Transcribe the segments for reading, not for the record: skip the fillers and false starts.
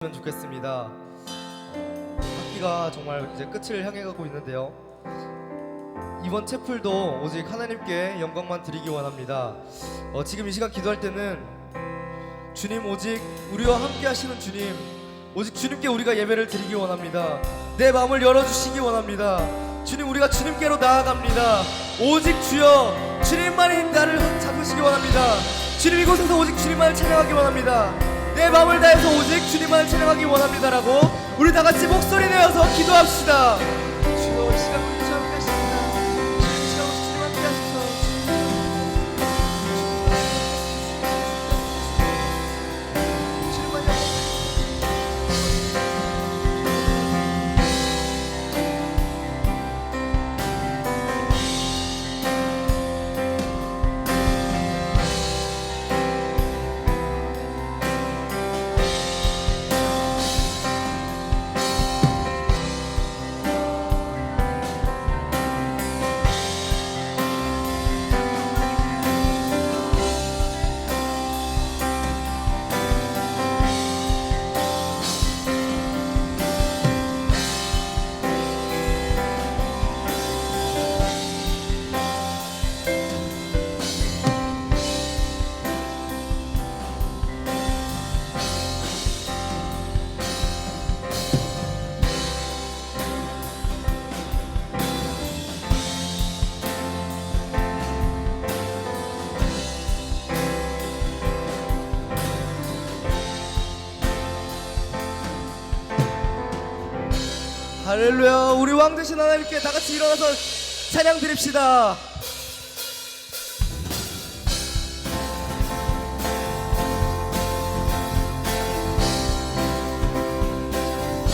좋겠습니다. 학기가 정말 이제 끝을 향해 가고 있는데요. 이번 채플도 오직 하나님께 영광만 드리기 원합니다. 지금 이 시간 기도할 때는 주님, 오직 우리와 함께 하시는 주님, 오직 주님께 우리가 예배를 드리기 원합니다. 내 마음을 열어주시기 원합니다. 주님, 우리가 주님께로 나아갑니다. 오직 주여, 주님만이 나를 잡으시기 원합니다. 주님, 이곳에서 오직 주님만을 찬양하기 원합니다. 내 마음을 다해서 오직 주님만을 찬양하기 원합니다라고 우리 다같이 목소리 내어서 기도합시다. 주여, 이 시간 우리 함께 하십니다. 이 시간 우리 주님 함께 하소서. 주님만이 할렐루야. 우리 왕 되신 하나님께 다같이 일어나서 찬양 드립시다.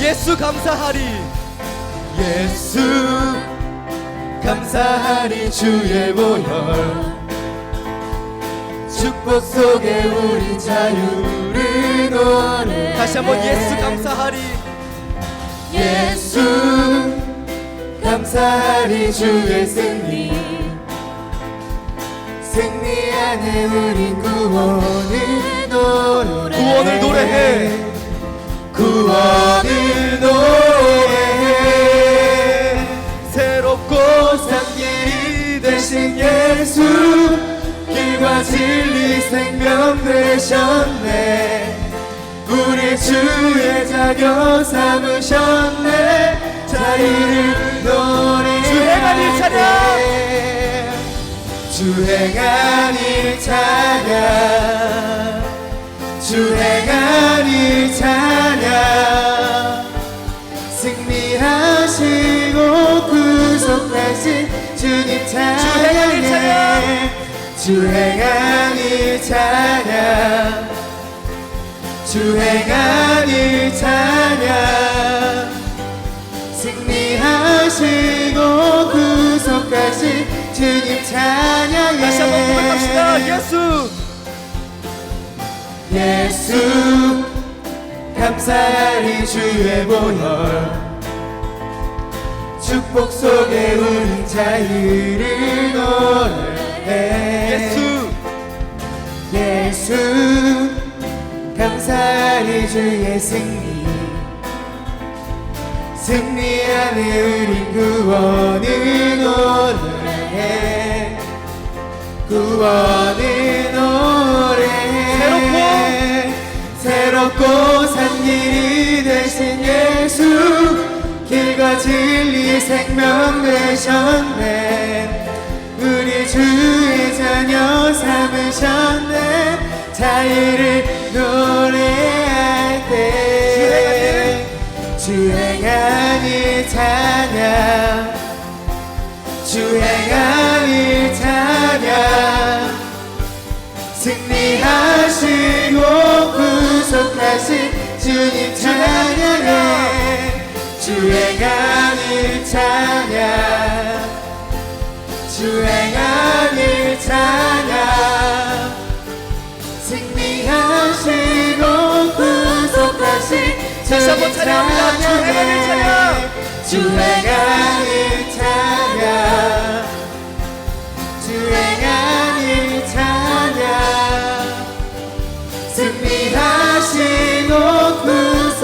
예수 감사하리, 예수 감사하리, 주의 보혈 축복 속에 우리 자유를 노래. 다시 한번 예수 감사하리, 예수 감사하리, 주의 승리, 승리 안에 우리 구원을 노래해. 구원을 노래해, 구원을 노래해. 새롭고 산 길이 되신 예수, 길과 진리 생명 되셨네. 우리 주의 자녀 삼으셨네. 자유를 노래할 때 주 행한 일 찬양, 주 행한 일 찬양. 승리하시고 구속하신 주님 찬양해. 주 행한 일 찬양, 주 행한 일 찬양. 승리하시고 구속하신 주님 찬양해. 다시 한번 고백합시다. 예수, 예수 감사하리, 주의 보혈 축복 속에 우린 자유를 노래해. 예수, 예수 감사하리, 주의 승리, 승리 안에 우린 구원을 노래해. 구원을 노래해. 새롭고 산 길이 되신 예수, 길과 진리 생명 되셨네. 우리 주의 자녀 삼으셨네. 자유를 노래할 때 주 행한 일 찬양, 주 행한 일 찬양. 승리하시고 구속하신 주님 찬양해. 주 행한 일 찬양, 주 행한 일 찬양. 승리하시고 구속하신 다시 한번 찬양합니다. 주 행한 일 찬양, 주 행한 일 찬양, 주 행한 일 찬양. 승리하시고 구속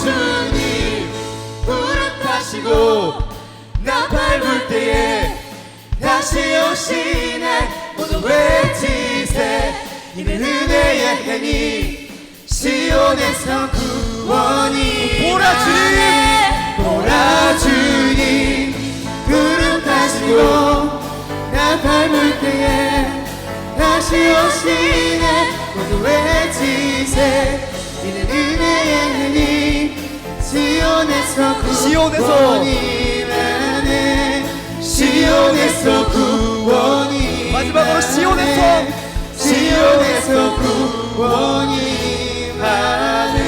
주님 무릎 타시고 나 밟을 때에 다시 오시네. 모두 외치세. 이는 은혜의 행이 시온에서 구원이 보라 주님, 보라 주님 무릎 타시고 나 밟을 때에 다시 오시네. 모두 외치세. 이는 은혜의 행이 시온에서 구원이 나네. 시온에서 구원이 마지막으로 시온에서 구원이 나네.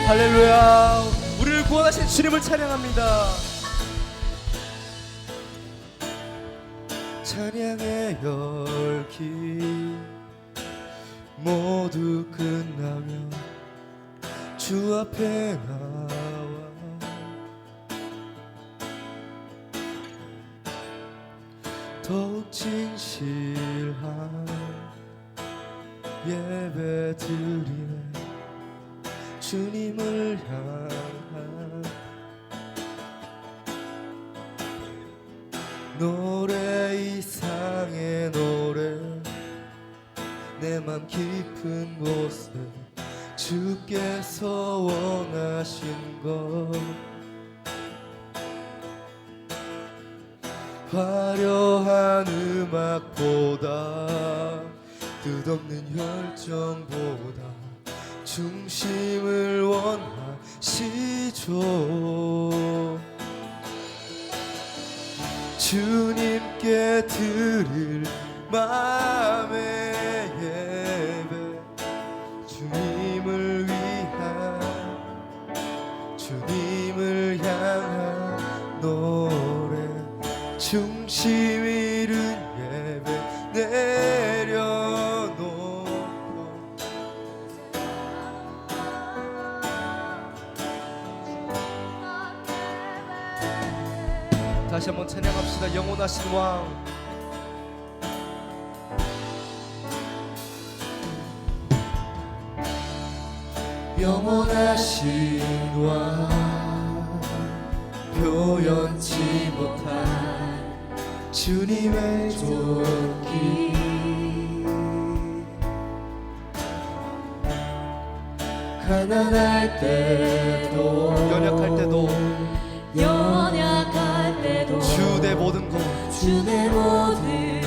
할렐루야. 우리를 구원하신 주님을 찬양합니다. 찬양의 열기 모두 끝나면 주 앞에 나와 더욱 진실한 예배 드리네. 주님을 향한 노래 이상의 노래 내 맘 깊은 곳에 주께서 원하신 것 화려한 음악보다 뜻없는 열정보다 중심을 원하시죠. 주님께 드릴 마음의 예배 주님을 위한 주님을 향한 노래 중심 잃은 예배 내려놓고 다시 한번 찬양합시다. 영원하신 왕 영원하신 왕 표현치 못한 주님의 존귀 가난할 때도 연약할 때도 주 내 모든 것 주의 모든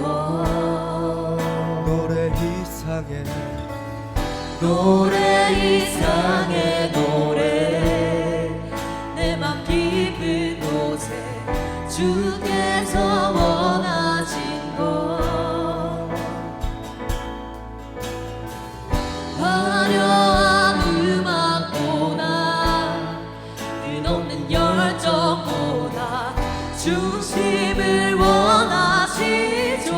것 노래 이상의 노래 내 맘 깊은 곳에 주께서 원하신 것 화려한 음악보다 끝없는 열정보다 중심을 원하시죠.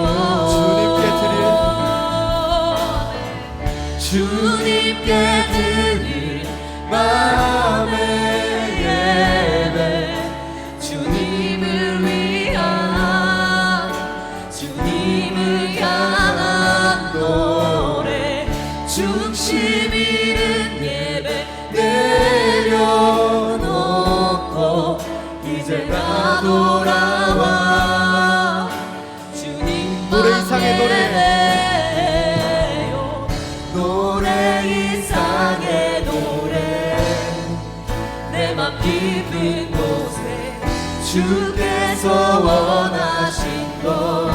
주님께 드릴 마음의 예배 주님을 위한 주님을 향한 노래 중심 잃은 예배 내려놓고 이제 나 돌아와 주님 노래 이상의 노래 깊은 곳에 주께서 원하신 것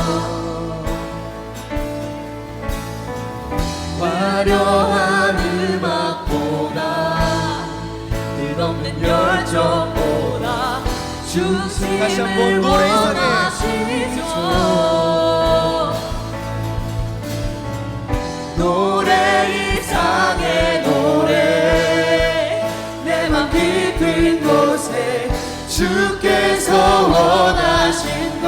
화려한 음악보다 끝없는 열정보다 다시 한번 중심을 노래 이상의 원하시죠. 노래 이상의 노래 깊은 곳에 주께서 원하신 것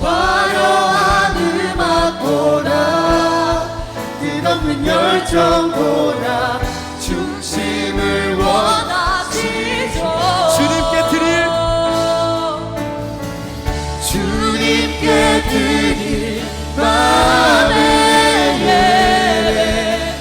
화려한 음악보다 끝없는 열정보다 중심을 원하시죠. 주님께 드릴 마음의 예배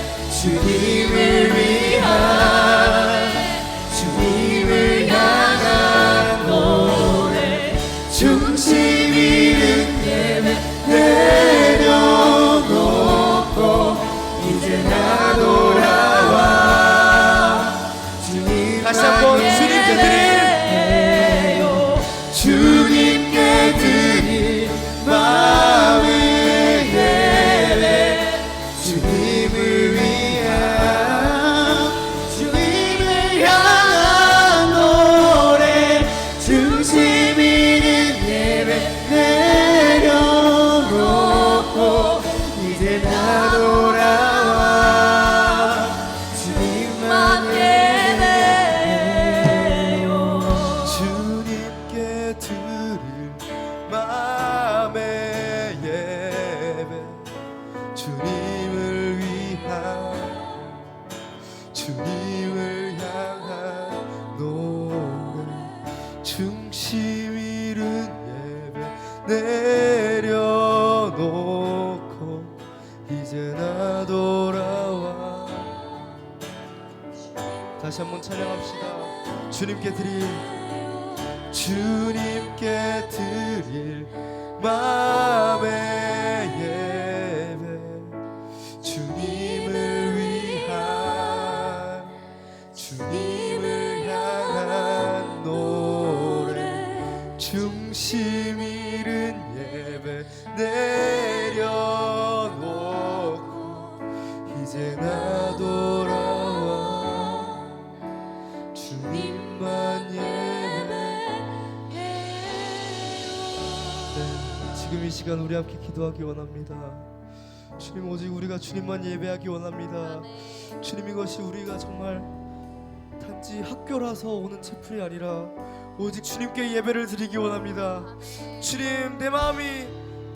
주님을 위한 주님을 향한 노래 중심 있는 예배 내려놓고 이제 나 돌아와 주님만 예배요 주님께 드릴 마음의 예배 주님을 위한 주님을 향한 노래 중심 잃은 예배 내려놓고 이제 나 돌아와. 다시 한번 찬양합시다. 주님께 드릴 마음의 예배 주님을 위한 주님을 향한 노래 중심 잃은 예배 내려놓고 이제 나 돌아와 주님만 지금 이 시간 우리 함께 기도하기 원합니다. 주님, 오직 우리가 주님만 예배하기 원합니다. 주님, 이것이 우리가 정말 단지 학교라서 오는 채플이 아니라 오직 주님께 예배를 드리기 원합니다. 주님, 내 마음이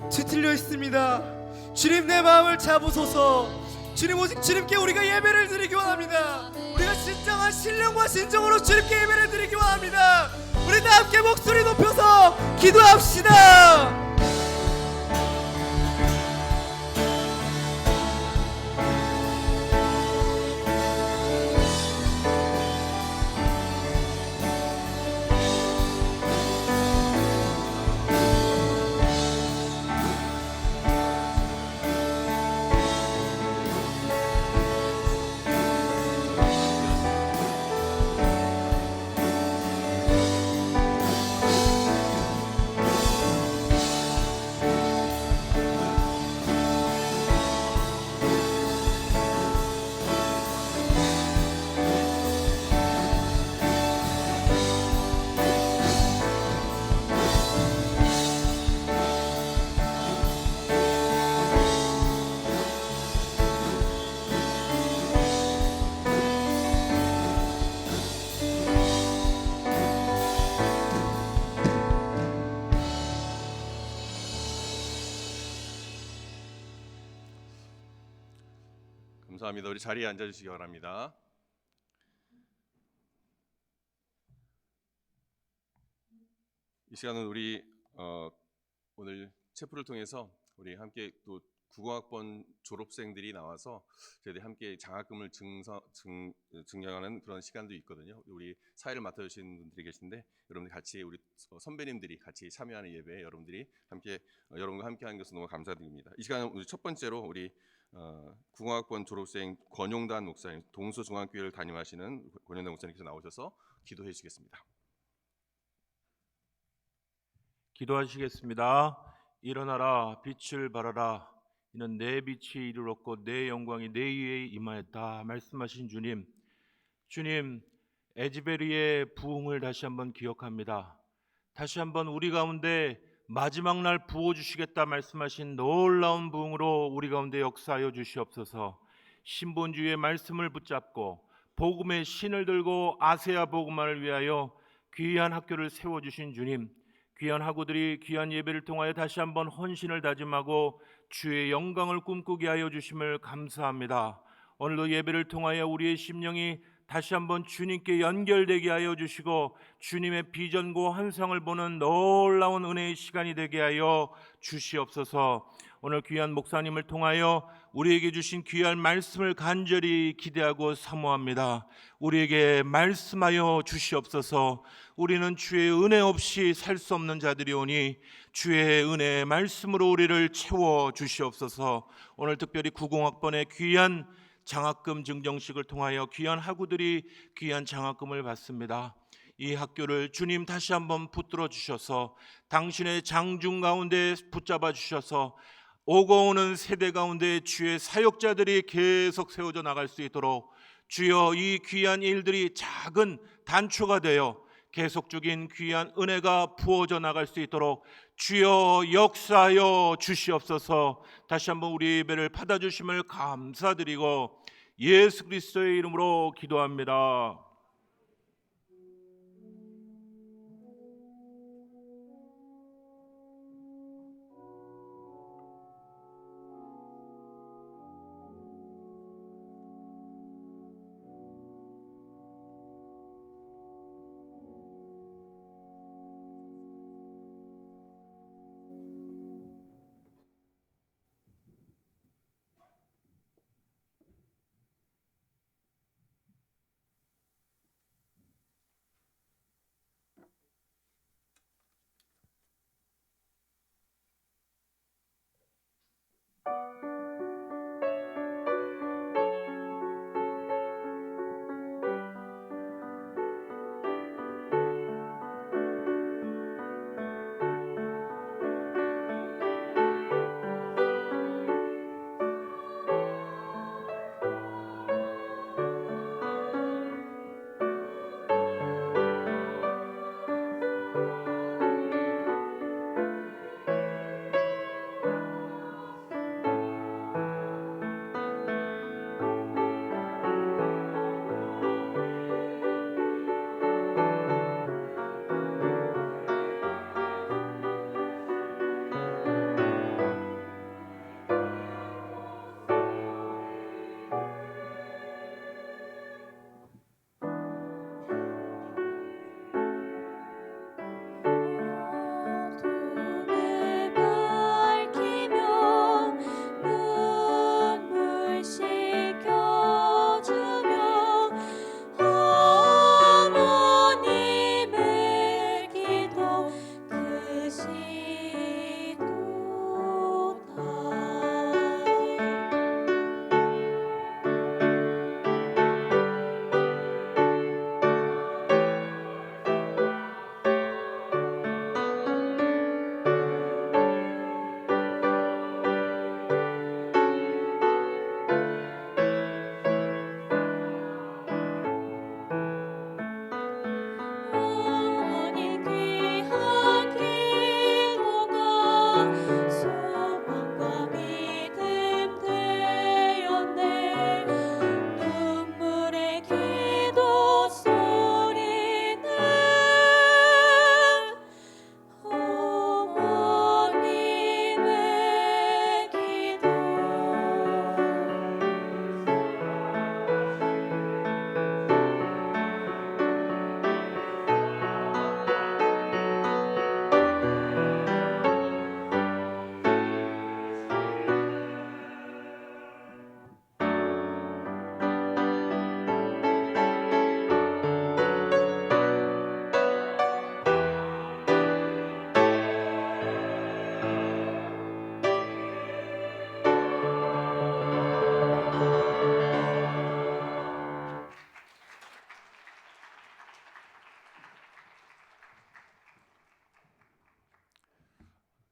뒤틀려 있습니다. 주님, 내 마음을 잡으소서. 주님, 오직 주님께 우리가 예배를 드리기 원합니다. 우리가 진정한 신령과 진정으로 주님께 예배를 드리기 원합니다. 우리 다 함께 목소리 높여서 기도합시다. 감사합니다. 우리 자리에 앉아주시기 바랍니다. 이 시간은 우리 오늘 체프를 통해서 우리 함께 또 9학번 졸업생들이 나와서 저희들이 함께 장학금을 증정하는 그런 시간도 있거든요. 우리 사회를 맡아주시는 분들이 계신데 여러분들 같이 우리 선배님들이 같이 참여하는 예배에 여러분과 함께 하는 것을 너무 감사드립니다. 이 시간은 우리 첫 번째로 우리 9학번 졸업생 권용단 목사님, 동서중앙교회를 담임하시는 권용단 목사님께서 나오셔서 기도해 주시겠습니다. 기도하시겠습니다. 일어나라, 빛을 발하라. 이는 내 빛이 이르렀고 내 영광이 내 위에 임하였다 말씀하신 주님, 에즈베리의 부흥을 다시 한번 기억합니다. 다시 한번 우리 가운데 마지막 날 부어주시겠다 말씀하신 놀라운 부흥으로 우리 가운데 역사하여 주시옵소서. 신본주의의 말씀을 붙잡고 복음의 신을 들고 아세아 복음화를 위하여 귀한 학교를 세워주신 주님, 귀한 학우들이 귀한 예배를 통하여 다시 한번 헌신을 다짐하고 주의 영광을 꿈꾸게 하여 주심을 감사합니다. 오늘도 예배를 통하여 우리의 심령이 다시 한번 주님께 연결되게 하여 주시고 주님의 비전과 환상을 보는 놀라운 은혜의 시간이 되게 하여 주시옵소서. 오늘 귀한 목사님을 통하여 우리에게 주신 귀한 말씀을 간절히 기대하고 사모합니다. 우리에게 말씀하여 주시옵소서. 우리는 주의 은혜 없이 살 수 없는 자들이오니 주의 은혜의 말씀으로 우리를 채워 주시옵소서. 오늘 특별히 90학번의 귀한 장학금 증정식을 통하여 귀한 학우들이 귀한 장학금을 받습니다. 이 학교를 주님 다시 한번 붙들어 주셔서 당신의 장중 가운데 붙잡아 주셔서 오고 오는 세대 가운데 주의 사역자들이 계속 세워져 나갈 수 있도록 주여 이 귀한 일들이 작은 단초가 되어 계속적인 귀한 은혜가 부어져 나갈 수 있도록 주여 역사하여 주시옵소서. 다시 한번 우리 예배를 받아주심을 감사드리고 예수 그리스도의 이름으로 기도합니다.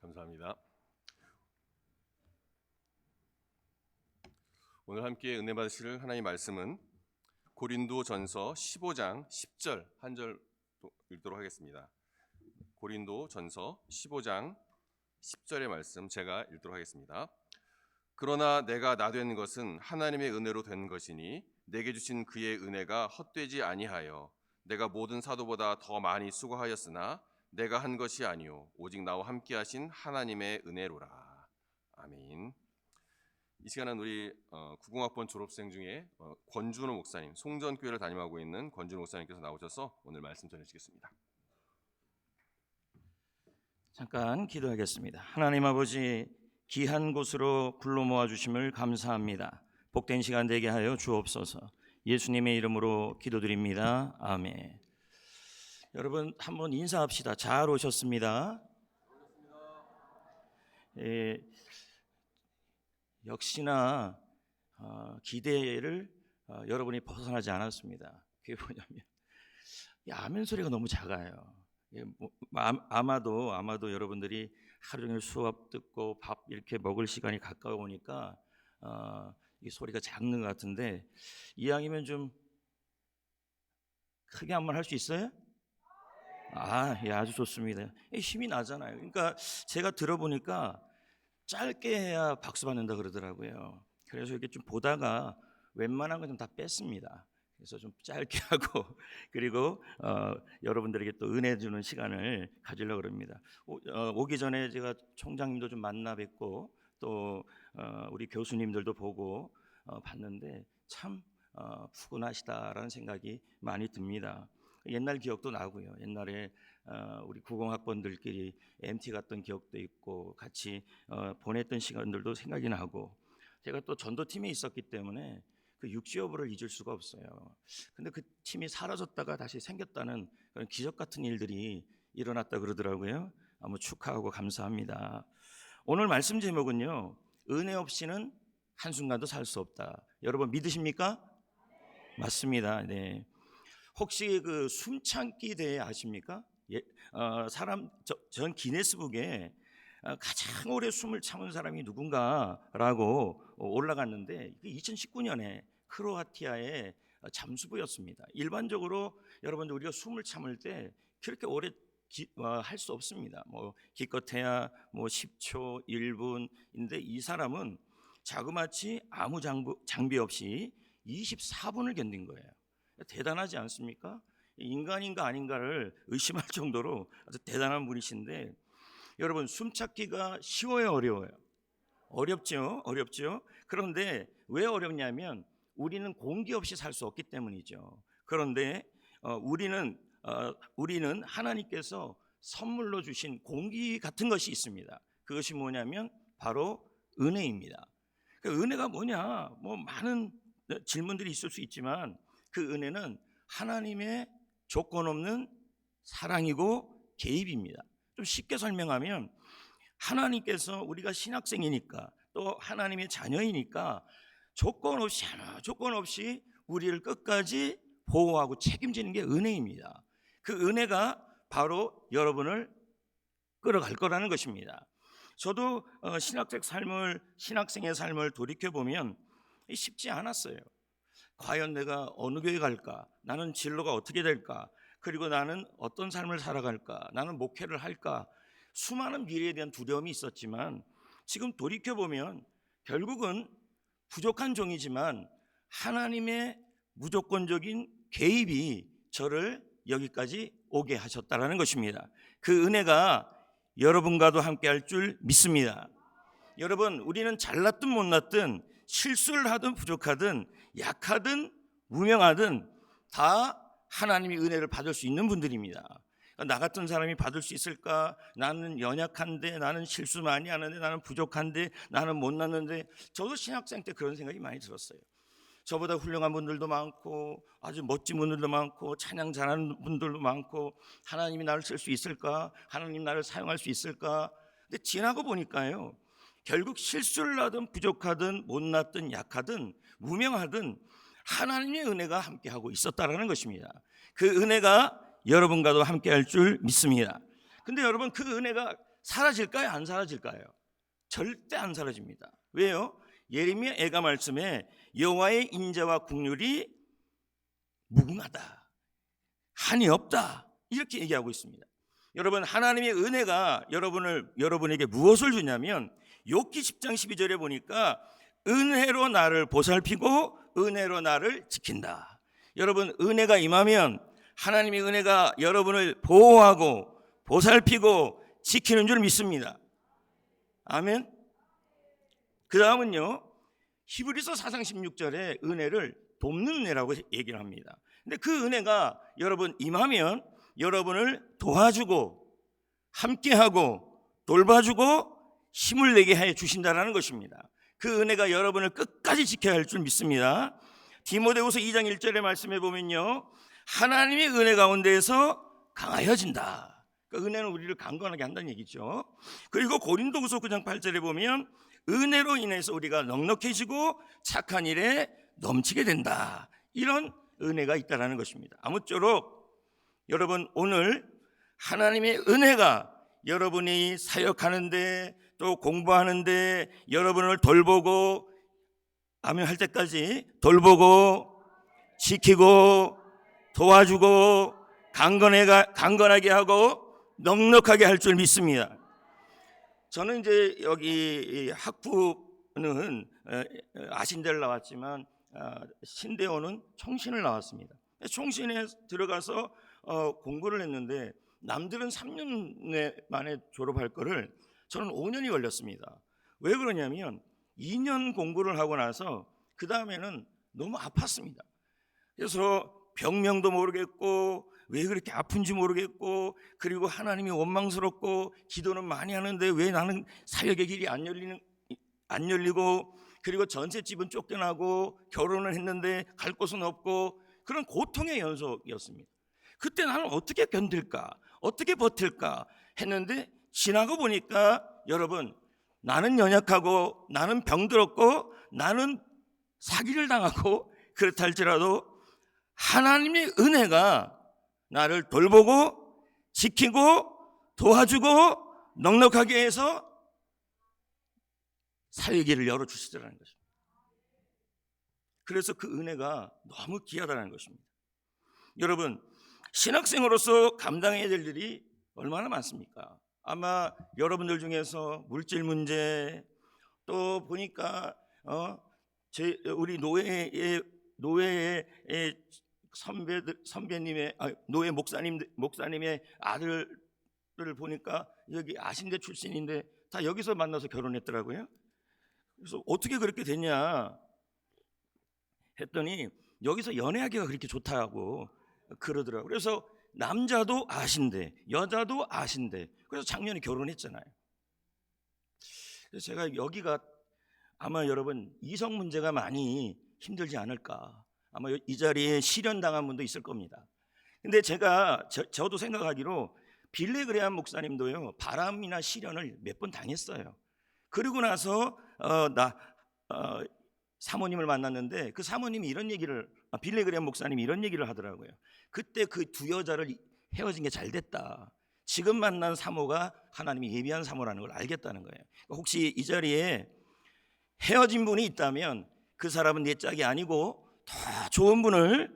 감사합니다. 오늘 함께 은혜 받으실 하나님의 말씀은 고린도전서 15장 10절 한 절 읽도록 하겠습니다. 고린도전서 15장 10절의 말씀 제가 읽도록 하겠습니다. 그러나 내가 나 된 것은 하나님의 은혜로 된 것이니 내게 주신 그의 은혜가 헛되지 아니하여 내가 모든 사도보다 더 많이 수고하였으나 내가 한 것이 아니요 오직 나와 함께 하신 하나님의 은혜로라. 아멘. 이 시간은 우리 90학번 졸업생 중에 권준호 목사님, 송전교회를 담임하고 있는 권준호 목사님께서 나오셔서 오늘 말씀 전해주시겠습니다. 잠깐 기도하겠습니다. 하나님 아버지, 귀한 곳으로 불러 모아 주심을 감사합니다. 복된 시간 되게 하여 주옵소서. 예수님의 이름으로 기도드립니다. 아멘. 여러분 한번 인사합시다. 잘 오셨습니다. 역시나 기대를 여러분이 벗어나지 않았습니다. 그게 뭐냐면 이 아멘 소리가 너무 작아요. 아마도 여러분들이 하루 종일 수업 듣고 밥 이렇게 먹을 시간이 가까우니까 이 소리가 작는 것 같은데 이왕이면 좀 크게 한번 할 수 있어요? 예, 아주 좋습니다. 힘이 나잖아요. 그러니까 제가 들어보니까 짧게 해야 박수 받는다 그러더라고요. 그래서 이렇게 좀 보다가 웬만한 건 좀 다 뺐습니다. 그래서 좀 짧게 하고 그리고 여러분들에게 또 은혜 주는 시간을 가지려고 그럽니다. 오기 전에 제가 총장님도 좀 만나 뵙고 또 우리 교수님들도 보고 봤는데 참 푸근하시다라는 생각이 많이 듭니다. 옛날 기억도 나고요. 옛날에 우리 90학번들끼리 MT 갔던 기억도 있고 같이 보냈던 시간들도 생각이 나고 제가 또 전도팀에 있었기 때문에 그 육지여부를 잊을 수가 없어요. 근데 그 팀이 사라졌다가 다시 생겼다는 그런 기적 같은 일들이 일어났다 그러더라고요. 아무 축하하고 감사합니다. 오늘 말씀 제목은요, 은혜 없이는 한순간도 살 수 없다. 여러분 믿으십니까? 맞습니다. 네. 혹시 그 숨참기 대회 아십니까? 전 기네스북에 가장 오래 숨을 참은 사람이 누군가라고 올라갔는데 2019년에 크로아티아의 잠수부였습니다. 일반적으로 여러분들 우리가 숨을 참을 때 그렇게 오래 할 수 없습니다. 뭐 기껏해야 뭐 10초, 1분인데 이 사람은 자그마치 아무 장비 없이 24분을 견딘 거예요. 대단하지 않습니까? 인간인가 아닌가를 의심할 정도로 아주 대단한 분이신데 여러분 숨참기가 쉬워요, 어려워요? 어렵죠. 그런데 왜 어렵냐면 우리는 공기 없이 살 수 없기 때문이죠. 그런데 우리는 하나님께서 선물로 주신 공기 같은 것이 있습니다. 그것이 뭐냐면 바로 은혜입니다. 그 은혜가 뭐냐? 뭐 많은 질문들이 있을 수 있지만 그 은혜는 하나님의 조건 없는 사랑이고 개입입니다. 좀 쉽게 설명하면 하나님께서 우리가 신학생이니까 또 하나님의 자녀이니까 조건 없이 우리를 끝까지 보호하고 책임지는 게 은혜입니다. 그 은혜가 바로 여러분을 끌어갈 거라는 것입니다. 저도 신학생의 삶을 돌이켜보면 쉽지 않았어요. 과연 내가 어느 교회 갈까? 나는 진로가 어떻게 될까? 그리고 나는 어떤 삶을 살아갈까? 나는 목회를 할까? 수많은 미래에 대한 두려움이 있었지만 지금 돌이켜보면 결국은 부족한 종이지만 하나님의 무조건적인 개입이 저를 여기까지 오게 하셨다라는 것입니다. 그 은혜가 여러분과도 함께 할 줄 믿습니다. 여러분, 우리는 잘났든 못났든 실수를 하든 부족하든 약하든 무명하든 다 하나님의 은혜를 받을 수 있는 분들입니다. 나 같은 사람이 받을 수 있을까? 나는 연약한데, 나는 실수 많이 하는데, 나는 부족한데, 나는 못났는데. 저도 신학생 때 그런 생각이 많이 들었어요. 저보다 훌륭한 분들도 많고 아주 멋진 분들도 많고 찬양 잘하는 분들도 많고 하나님이 나를 쓸 수 있을까? 하나님 나를 사용할 수 있을까? 근데 지나고 보니까요, 결국 실수를 하든 부족하든 못났든 약하든 무명하든 하나님의 은혜가 함께하고 있었다라는 것입니다. 그 은혜가 여러분과도 함께할 줄 믿습니다. 근데 여러분, 그 은혜가 사라질까요? 안 사라질까요? 절대 안 사라집니다. 왜요? 예레미야 애가 말씀에 여호와의 인자와 긍휼이 무궁하다, 한이 없다, 이렇게 얘기하고 있습니다. 여러분, 하나님의 은혜가 여러분에게 무엇을 주냐면 욥기 10장 12절에 보니까 은혜로 나를 보살피고 은혜로 나를 지킨다. 여러분, 은혜가 임하면 하나님의 은혜가 여러분을 보호하고 보살피고 지키는 줄 믿습니다. 아멘. 그 다음은요, 히브리서 4장 16절에 은혜를 돕는 은혜라고 얘기를 합니다. 근데 그 은혜가 여러분 임하면 여러분을 도와주고 함께하고 돌봐주고 힘을 내게 해 주신다는 것입니다. 그 은혜가 여러분을 끝까지 지켜야 할 줄 믿습니다. 디모데후서 2장 1절의 말씀에 보면요, 하나님의 은혜 가운데에서 강하여진다. 그러니까 은혜는 우리를 강건하게 한다는 얘기죠. 그리고 고린도후서 9장 8절에 보면 은혜로 인해서 우리가 넉넉해지고 착한 일에 넘치게 된다. 이런 은혜가 있다는 것입니다. 아무쪼록 여러분, 오늘 하나님의 은혜가 여러분이 사역하는데 또 공부하는데 여러분을 돌보고 아멘 할 때까지 돌보고 지키고 도와주고 강건하게 하고 넉넉하게 할 줄 믿습니다. 저는 이제 여기 학부는 아신대를 나왔지만 신대원은 총신을 나왔습니다. 총신에 들어가서 공부를 했는데 남들은 3년 만에 졸업할 거를 저는 5년이 걸렸습니다. 왜 그러냐면 2년 공부를 하고 나서 그 다음에는 너무 아팠습니다. 그래서 병명도 모르겠고 왜 그렇게 아픈지 모르겠고 그리고 하나님이 원망스럽고 기도는 많이 하는데 왜 나는 사역의 길이 안 열리고 그리고 전셋집은 쫓겨나고 결혼을 했는데 갈 곳은 없고 그런 고통의 연속이었습니다. 그때 나는 어떻게 견딜까 어떻게 버틸까 했는데 지나고 보니까 여러분 나는 연약하고 나는 병들었고 나는 사기를 당하고 그렇다 할지라도 하나님의 은혜가 나를 돌보고 지키고 도와주고 넉넉하게 해서 사역의 길을 열어주시더라는 것입니다. 그래서 그 은혜가 너무 귀하다는 것입니다. 여러분 신학생으로서 감당해야 될 일이 얼마나 많습니까? 아마 여러분들 중에서 물질 문제 또 보니까 우리 노예의 선배님의 노예 목사님의 아들을 보니까 여기 아신대 출신인데 다 여기서 만나서 결혼했더라고요. 그래서 어떻게 그렇게 됐냐 했더니 여기서 연애하기가 그렇게 좋다고 그러더라고요. 그래서 남자도 아신대 여자도 아신대 그래서 작년에 결혼했잖아요. 그래서 제가 여기가 아마 여러분 이성 문제가 많이 힘들지 않을까. 아마 이 자리에 실현당한 분도 있을 겁니다. 근데 저도 생각하기로 빌레그레암 목사님도요 바람이나 시련을 몇 번 당했어요. 그리고 나서 사모님을 만났는데 그 사모님이 이런 얘기를 빌레그레암 목사님이 이런 얘기를 하더라고요. 그때 그 두 여자를 헤어진 게 잘 됐다. 지금 만난 사모가 하나님이 예비한 사모라는 걸 알겠다는 거예요. 혹시 이 자리에 헤어진 분이 있다면 그 사람은 내 짝이 아니고 더 좋은 분을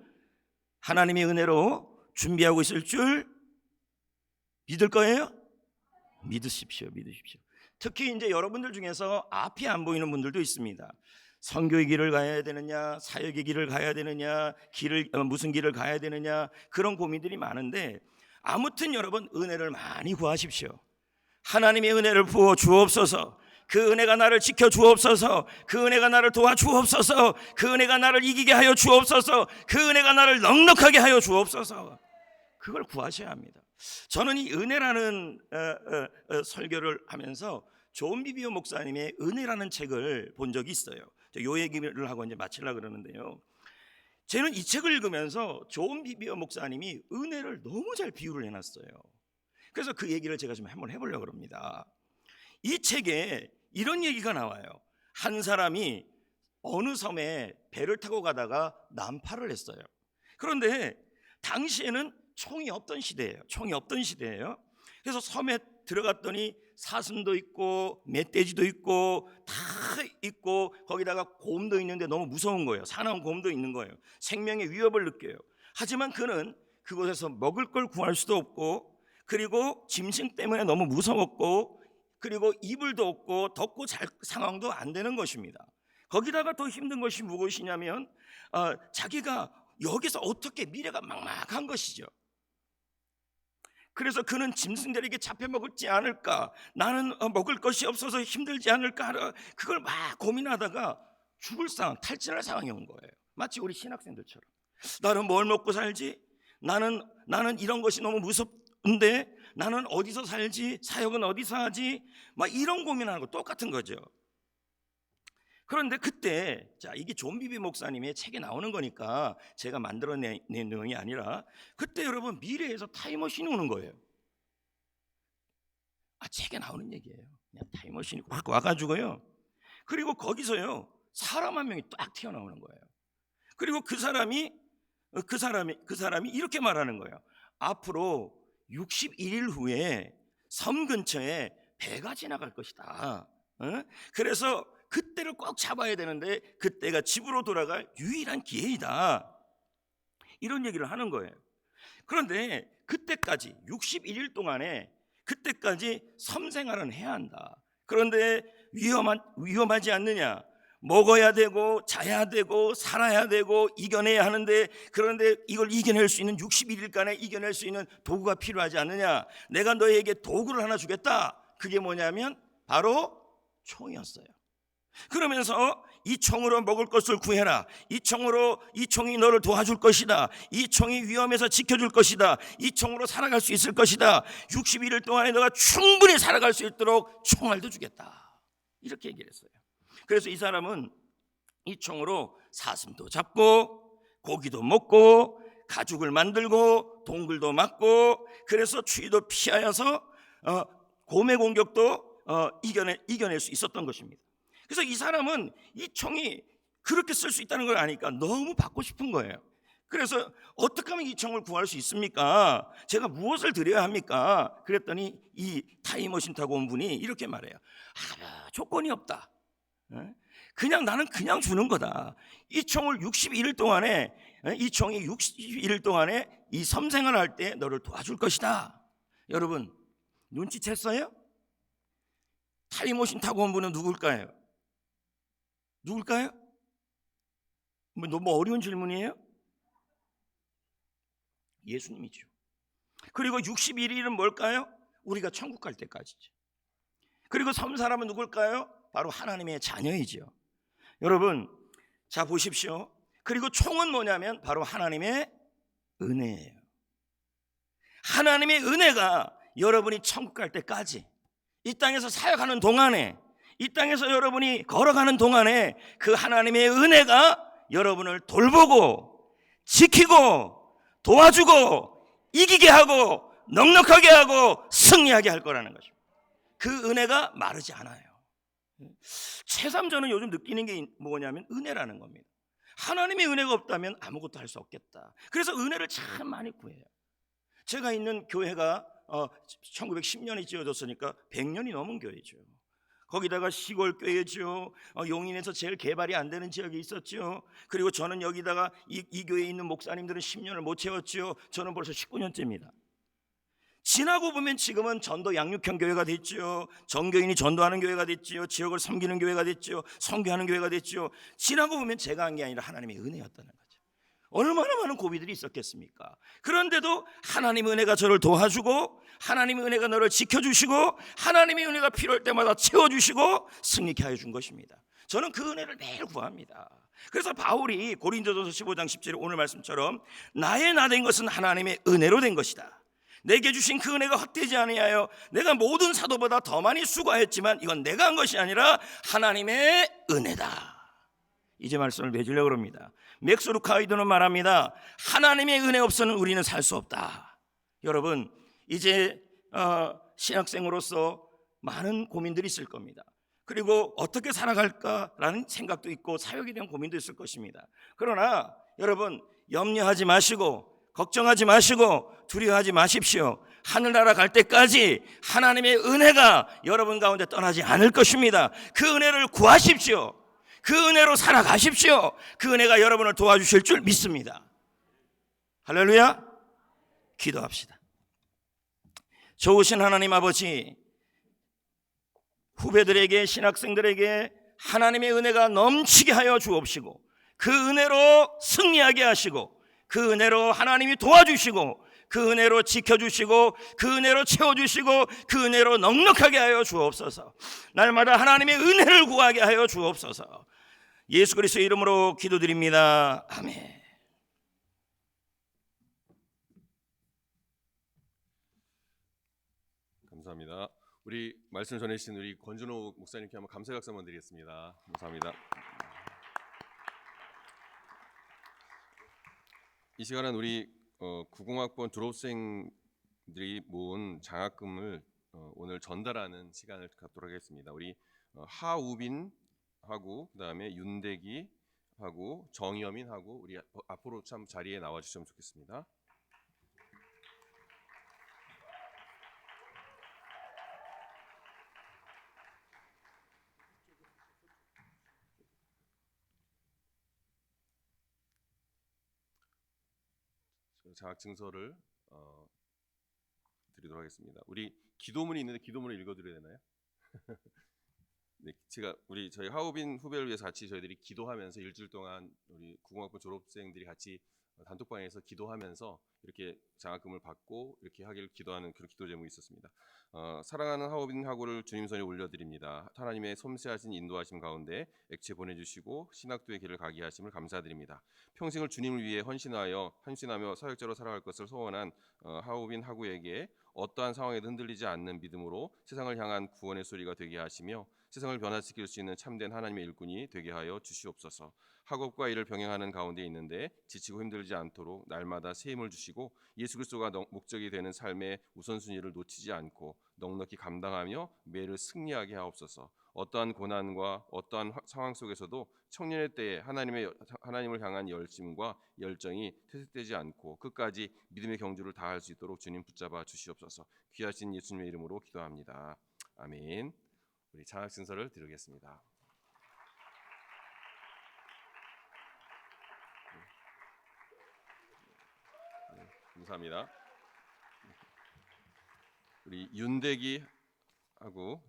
하나님의 은혜로 준비하고 있을 줄 믿을 거예요? 믿으십시오. 특히 이제 여러분들 중에서 앞이 안 보이는 분들도 있습니다. 선교의 길을 가야 되느냐, 사역의 길을 가야 되느냐, 무슨 길을 가야 되느냐 그런 고민들이 많은데 아무튼 여러분 은혜를 많이 구하십시오. 하나님의 은혜를 부어 주옵소서. 그 은혜가 나를 지켜 주옵소서. 그 은혜가 나를 도와 주옵소서. 그 은혜가 나를 이기게 하여 주옵소서. 그 은혜가 나를 넉넉하게 하여 주옵소서. 그걸 구하셔야 합니다. 저는 이 은혜라는 설교를 하면서 존 비비오 목사님의 은혜라는 책을 본 적이 있어요. 요 얘기를 하고 이제 마치려고 그러는데요. 저는 이 책을 읽으면서 존 비비오 목사님이 은혜를 너무 잘 비유를 해놨어요. 그래서 그 얘기를 제가 좀 한번 해보려고 합니다. 이 책에 이런 얘기가 나와요. 한 사람이 어느 섬에 배를 타고 가다가 난파를 했어요. 그런데 당시에는 총이 없던 시대예요. 그래서 섬에 들어갔더니 사슴도 있고 멧돼지도 있고 다 있고 거기다가 곰도 있는데 너무 무서운 거예요. 사나운 곰도 있는 거예요. 생명의 위협을 느껴요. 하지만 그는 그곳에서 먹을 걸 구할 수도 없고 그리고 짐승 때문에 너무 무서웠고 그리고 이불도 없고 덥고 잘 상황도 안 되는 것입니다. 거기다가 더 힘든 것이 무엇이냐면 자기가 여기서 어떻게 미래가 막막한 것이죠. 그래서 그는 짐승들에게 잡혀 먹지 않을까, 나는 먹을 것이 없어서 힘들지 않을까, 그걸 막 고민하다가 죽을 상황, 탈진할 상황이 온 거예요. 마치 우리 신학생들처럼 나는 뭘 먹고 살지? 나는 이런 것이 너무 무섭는데 나는 어디서 살지? 사역은 어디서 하지? 막 이런 고민하는 거 똑같은 거죠. 그런데 그때 이게 존 비비 목사님의 책에 나오는 거니까 제가 만들어낸 내용이 아니라 그때 여러분 미래에서 타임머신이 오는 거예요. 책에 나오는 얘기예요. 그냥 타임머신이 확 와가지고요. 그리고 거기서요 사람 한 명이 딱 튀어나오는 거예요. 그리고 그 사람이 이렇게 말하는 거예요. 앞으로 61일 후에 섬 근처에 배가 지나갈 것이다. 그래서 그때를 꼭 잡아야 되는데 그때가 집으로 돌아갈 유일한 기회이다. 이런 얘기를 하는 거예요. 그런데 그때까지 61일 동안에 그때까지 섬 생활은 해야 한다. 그런데 위험하지 않느냐? 먹어야 되고 자야 되고 살아야 되고 이겨내야 하는데, 그런데 이걸 이겨낼 수 있는 61일간에 이겨낼 수 있는 도구가 필요하지 않느냐? 내가 너에게 도구를 하나 주겠다. 그게 뭐냐면 바로 총이었어요. 그러면서 이 총으로 먹을 것을 구해라. 이 총이 너를 도와줄 것이다. 이 총이 위험해서 지켜줄 것이다. 이 총으로 살아갈 수 있을 것이다. 61일 동안에 너가 충분히 살아갈 수 있도록 총알도 주겠다. 이렇게 얘기를 했어요. 그래서 이 사람은 이 총으로 사슴도 잡고 고기도 먹고 가죽을 만들고 동굴도 막고, 그래서 추위도 피하여서 곰의 공격도 이겨낼 수 있었던 것입니다. 그래서 이 사람은 이 총이 그렇게 쓸 수 있다는 걸 아니까 너무 받고 싶은 거예요. 그래서 어떻게 하면 이 총을 구할 수 있습니까? 제가 무엇을 드려야 합니까? 그랬더니 이 타임머신 타고 온 분이 이렇게 말해요. 조건이 없다. 나는 그냥 주는 거다. 이 총을 61일 동안에, 이 총이 61일 동안에 이 섬생활을 할 때 너를 도와줄 것이다. 여러분 눈치챘어요? 타임머신 타고 온 분은 누굴까요? 너무 어려운 질문이에요? 예수님이죠. 그리고 61일은 뭘까요? 우리가 천국 갈 때까지죠. 그리고 섬 사람은 누굴까요? 바로 하나님의 자녀이죠. 여러분 자 보십시오. 그리고 총은 뭐냐면 바로 하나님의 은혜예요. 하나님의 은혜가 여러분이 천국 갈 때까지, 이 땅에서 사역하는 동안에, 이 땅에서 여러분이 걸어가는 동안에 그 하나님의 은혜가 여러분을 돌보고 지키고 도와주고 이기게 하고 넉넉하게 하고 승리하게 할 거라는 것입니다. 그 은혜가 마르지 않아요. 새삼 저는 요즘 느끼는 게 뭐냐면 은혜라는 겁니다. 하나님의 은혜가 없다면 아무것도 할 수 없겠다. 그래서 은혜를 참 많이 구해요. 제가 있는 교회가 1910년에 지어졌으니까 100년이 넘은 교회죠. 거기다가 시골 교회죠. 용인에서 제일 개발이 안 되는 지역에 있었죠. 그리고 저는 여기다가 이 교회에 있는 목사님들은 10년을 못 채웠죠. 저는 벌써 19년째입니다. 지나고 보면 지금은 전도 양육형 교회가 됐죠. 전교인이 전도하는 교회가 됐죠. 지역을 섬기는 교회가 됐죠. 선교하는 교회가 됐죠. 지나고 보면 제가 한 게 아니라 하나님의 은혜였다는 거죠. 얼마나 많은 고비들이 있었겠습니까? 그런데도 하나님의 은혜가 저를 도와주고 하나님의 은혜가 너를 지켜주시고 하나님의 은혜가 필요할 때마다 채워주시고 승리케 하여 준 것입니다. 저는 그 은혜를 매일 구합니다. 그래서 바울이 고린도전서 15장 10절에 오늘 말씀처럼 나의 나 된 것은 하나님의 은혜로 된 것이다. 내게 주신 그 은혜가 헛되지 아니하여 내가 모든 사도보다 더 많이 수고하였지만 이건 내가 한 것이 아니라 하나님의 은혜다. 이제 말씀을 맺으려고 합니다. 맥스 루카이드는 말합니다. 하나님의 은혜 없이는 우리는 살 수 없다. 여러분 이제 신학생으로서 많은 고민들이 있을 겁니다. 그리고 어떻게 살아갈까라는 생각도 있고 사역에 대한 고민도 있을 것입니다. 그러나 여러분 염려하지 마시고 걱정하지 마시고 두려워하지 마십시오. 하늘나라 갈 때까지 하나님의 은혜가 여러분 가운데 떠나지 않을 것입니다. 그 은혜를 구하십시오. 그 은혜로 살아가십시오. 그 은혜가 여러분을 도와주실 줄 믿습니다. 할렐루야. 기도합시다. 좋으신 하나님 아버지, 후배들에게 신학생들에게 하나님의 은혜가 넘치게 하여 주옵시고 그 은혜로 승리하게 하시고 그 은혜로 하나님이 도와주시고 그 은혜로 지켜주시고 그 은혜로 채워주시고 그 은혜로 넉넉하게 하여 주옵소서. 날마다 하나님의 은혜를 구하게 하여 주옵소서. 예수 그리스도의 이름으로 기도드립니다. 아멘. 감사합니다. 우리 말씀 전해주신 우리 권준호 목사님께 한번 감사 박수 한번 드리겠습니다. 감사합니다. 이 시간은 우리 90학번 졸업생들이 모은 장학금을 오늘 전달하는 시간을 갖도록 하겠습니다. 우리 하우빈하고 그다음에 윤대기하고 정여민하고 우리 앞으로 참 자리에 나와 주시면 좋겠습니다. 장학 증서를 드리도록 하겠습니다. 우리 기도문이 있는데 기도문을 읽어드려야 되나요? 네, 저희 하우빈 후배를 위해서 같이 저희들이 기도하면서 일주일 동안 우리 구공학부 졸업생들이 같이 단톡방에서 기도하면서 이렇게 장학금을 받고 이렇게 하기를 기도하는 그런 기도 제목이 있었습니다. 사랑하는 하우빈 학우를 주님 손에 올려드립니다. 하나님의 섬세하신 인도하심 가운데 액체 보내주시고 신학도의 길을 가게 하심을 감사드립니다. 평생을 주님을 위해 헌신하며 사역자로 살아갈 것을 소원한 하우빈 학우에게 어떠한 상황에도 흔들리지 않는 믿음으로 세상을 향한 구원의 소리가 되게 하시며 세상을 변화시킬 수 있는 참된 하나님의 일꾼이 되게 하여 주시옵소서. 학업과 일을 병행하는 가운데 있는데 지치고 힘들지 않도록 날마다 새 힘을 주시고 예수 그리스도가 목적이 되는 삶의 우선순위를 놓치지 않고 넉넉히 감당하며 매를 승리하게 하옵소서. 어떠한 고난과 어떠한 상황 속에서도 청년의 때에 하나님을 향한 열심과 열정이 퇴색되지 않고 끝까지 믿음의 경주를 다할 수 있도록 주님 붙잡아 주시옵소서. 귀하신 예수님의 이름으로 기도합니다. 아멘. 우리 장학 증서를 드리겠습니다. 네, 감사합니다. 우리 윤대기 하고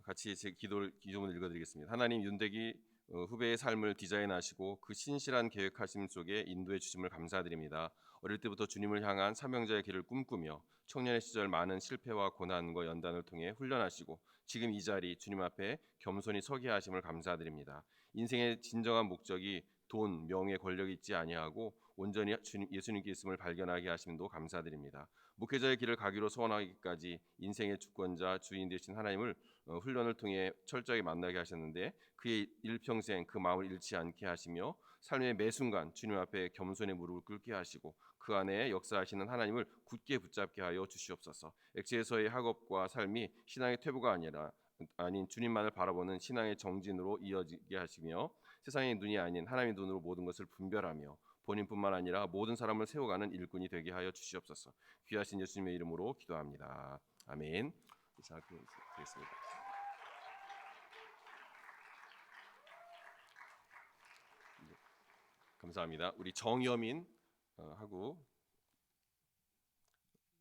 같이 제 기도문을 읽어드리겠습니다. 하나님, 윤대기 후배의 삶을 디자인하시고 그 신실한 계획하심 속에 인도해 주심을 감사드립니다. 어릴 때부터 주님을 향한 사명자의 길을 꿈꾸며 청년의 시절 많은 실패와 고난과 연단을 통해 훈련하시고 지금 이 자리 주님 앞에 겸손히 서게 하심을 감사드립니다. 인생의 진정한 목적이 돈, 명예, 권력이 있지 아니하고 온전히 예수님께 있음을 발견하게 하심도 감사드립니다. 목회자의 길을 가기로 소원하기까지 인생의 주권자, 주인 되신 하나님을 훈련을 통해 철저하게 만나게 하셨는데 그의 일평생 그 마음을 잃지 않게 하시며 삶의 매 순간 주님 앞에 겸손의 무릎을 꿇게 하시고 그 안에 역사하시는 하나님을 굳게 붙잡게 하여 주시옵소서. 액체에서의 학업과 삶이 신앙의 퇴보가 아닌 주님만을 바라보는 신앙의 정진으로 이어지게 하시며 세상의 눈이 아닌 하나님의 눈으로 모든 것을 분별하며 본인뿐만 아니라 모든 사람을 세워가는 일꾼이 되게 하여 주시옵소서. 귀하신 예수님의 이름으로 기도합니다. 아멘. 되겠습니다. 감사합니다. 우리 정여민 하고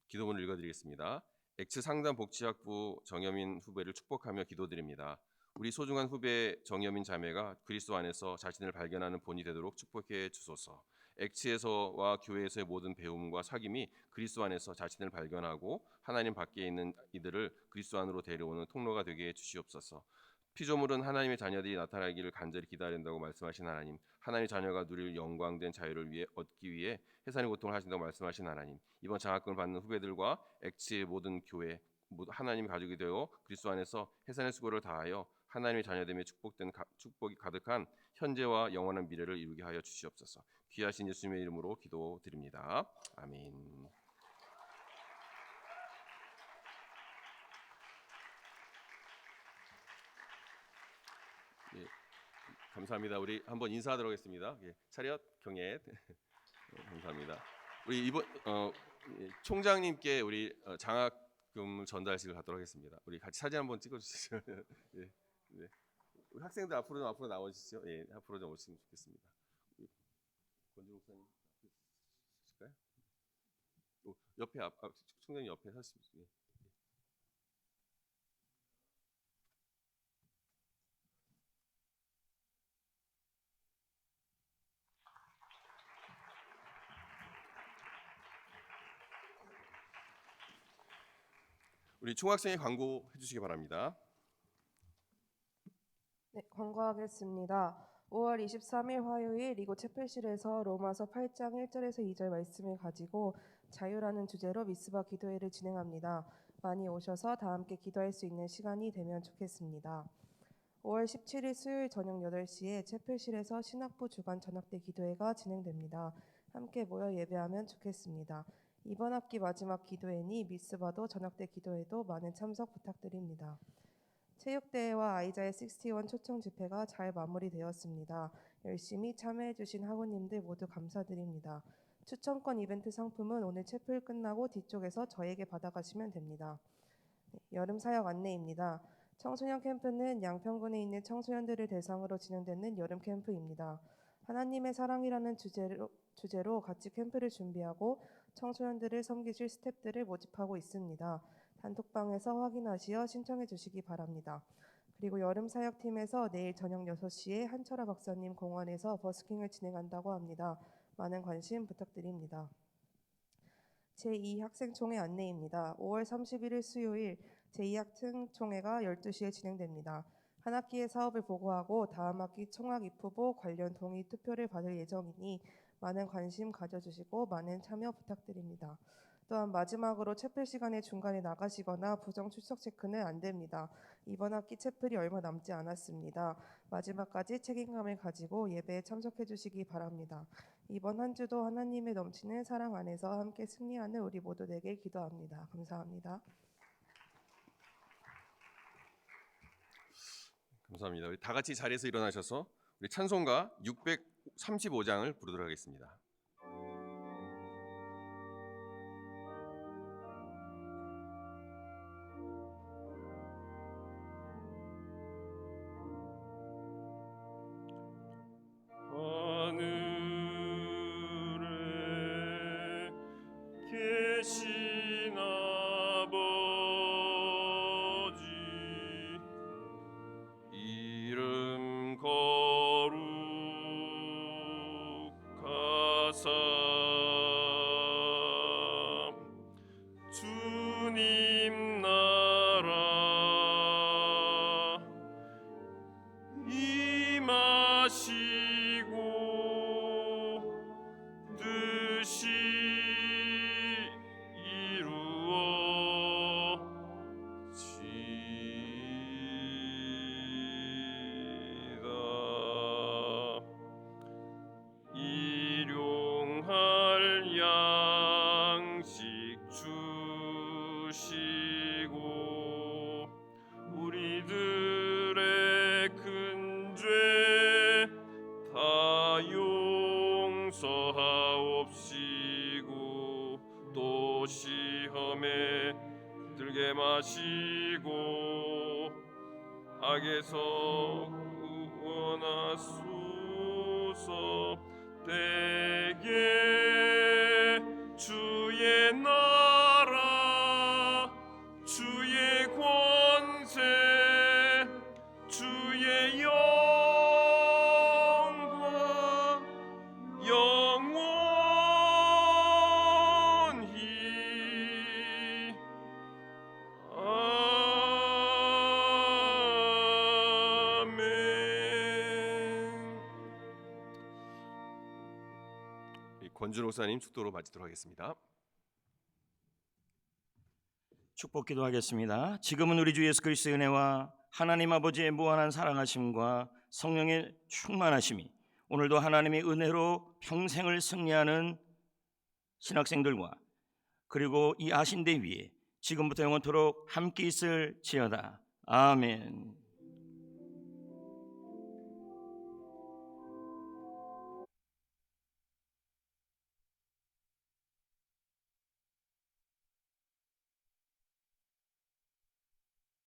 기도문을 읽어드리겠습니다. 엑스 상담 복지학부 정여민 후배를 축복하며 기도드립니다. 우리 소중한 후배 정여민 자매가 그리스도 안에서 자신을 발견하는 본이 되도록 축복해 주소서. 엑스에서와 교회에서의 모든 배움과 사귐이 그리스도 안에서 자신을 발견하고 하나님 밖에 있는 이들을 그리스도 안으로 데려오는 통로가 되게 해 주시옵소서. 피조물은 하나님의 자녀들이 나타나기를 간절히 기다린다고 말씀하신 하나님, 하나님의 자녀가 누릴 영광된 자유를 위해 얻기 위해 해산의 고통을 하신다고 말씀하신 하나님, 이번 장학금을 받는 후배들과 엑스의 모든 교회, 하나님 가족이 되어 그리스도 안에서 해산의 수고를 다하여 하나님의 자녀됨에 축복이 가득한 현재와 영원한 미래를 이루게 하여 주시옵소서. 귀하신 예수님의 이름으로 기도드립니다. 아멘. 예, 감사합니다. 우리 한번 인사하도록 하겠습니다. 예, 차렷 경례. 감사합니다. 우리 이번 총장님께 우리 장학금 전달식을 갖도록 하겠습니다. 우리 같이 사진 한번 찍어주시죠. 예, 네. 우리 학생들 앞으로 나와주시죠. 예, 앞으로 좀 오시면 좋겠습니다. 권준 목사님 있을까요? 옆에 총장님 옆에 서시죠. 예. 우리 총학생회 광고 해주시기 바랍니다. 네, 광고하겠습니다. 5월 23일 화요일 이곳 채플실에서 로마서 8장 1절에서 2절 말씀을 가지고 자유라는 주제로 미스바 기도회를 진행합니다. 많이 오셔서 다 함께 기도할 수 있는 시간이 되면 좋겠습니다. 5월 17일 수요일 저녁 8시에 채플실에서 신학부 주간 저녁때 기도회가 진행됩니다. 함께 모여 예배하면 좋겠습니다. 이번 학기 마지막 기도회니 미스바도 저녁때 기도회도 많은 참석 부탁드립니다. 체육대회와 아이자의 61 초청 집회가 잘 마무리되었습니다. 열심히 참여해주신 학우님들 모두 감사드립니다. 추천권 이벤트 상품은 오늘 채플 끝나고 뒤쪽에서 저에게 받아가시면 됩니다. 네, 여름 사역 안내입니다. 청소년 캠프는 양평군에 있는 청소년들을 대상으로 진행되는 여름 캠프입니다. 하나님의 사랑이라는 주제로 같이 캠프를 준비하고 청소년들을 섬기실 스태프들을 모집하고 있습니다. 단톡방에서 확인하시어 신청해 주시기 바랍니다. 그리고 여름 사역팀에서 내일 저녁 6시에 한철아 박사님 공원에서 버스킹을 진행한다고 합니다. 많은 관심 부탁드립니다. 제2학생총회 안내입니다. 5월 31일 수요일 제2학생총회가 12시에 진행됩니다. 한 학기의 사업을 보고하고 다음 학기 총학 입후보 관련 동의 투표를 받을 예정이니 많은 관심 가져주시고 많은 참여 부탁드립니다. 또한 마지막으로 채플 시간에 중간에 나가시거나 부정 출석 체크는 안 됩니다. 이번 학기 채플이 얼마 남지 않았습니다. 마지막까지 책임감을 가지고 예배에 참석해 주시기 바랍니다. 이번 한 주도 하나님의 넘치는 사랑 안에서 함께 승리하는 우리 모두 되길 기도합니다. 감사합니다. 감사합니다. 우리 다 같이 자리에서 일어나셔서 우리 찬송가 635장을 부르도록 하겠습니다. 하늘에 계신 아버지 이름 거룩하사 주님 나라 임하시고 뜻이 이루어지이다. 일용할 양식 주시고 우리들의 큰 죄 다 용서하옵시고 또 시험에 들게 마시고 악에서 구원하소서. 대개 주의 나라 주의 권세 주의 영광 영원히 아멘. 권준호 목사님 축도로 마치도록 하겠습니다. 축복 기도하겠습니다. 지금은 우리 주 예수 그리스도의 은혜와 하나님 아버지의 무한한 사랑하심과 성령의 충만하심이 오늘도 하나님의 은혜로 평생을 승리하는 신학생들과 그리고 이 아신대 위에 지금부터 영원토록 함께 있을지어다. 아멘.